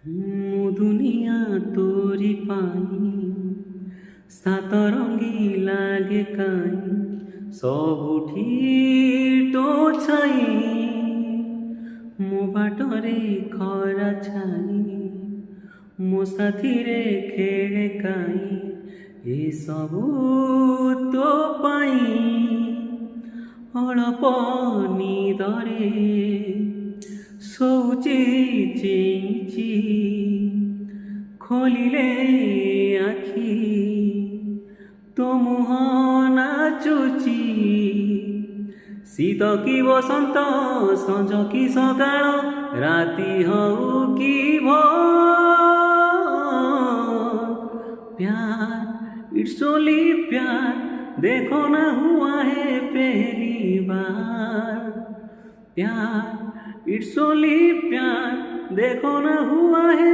दुनिया तोरी पाई सातरंगी लागे काई सबुठी तो छाई मो बाटरे खरा छाई मो साथीरे खेळे काई ए सबु तो पाई अळप निदरे शौची चेची खोलिले आखि तो मुह नाचुची शीत कि बसंत सज कि सकाळ राति हऊ कि भोर प्यार इट्स ओनली प्यार देखो ना हुआ है पहली बार प्यार इट्स ओनली प्यार देखो ना हुआ है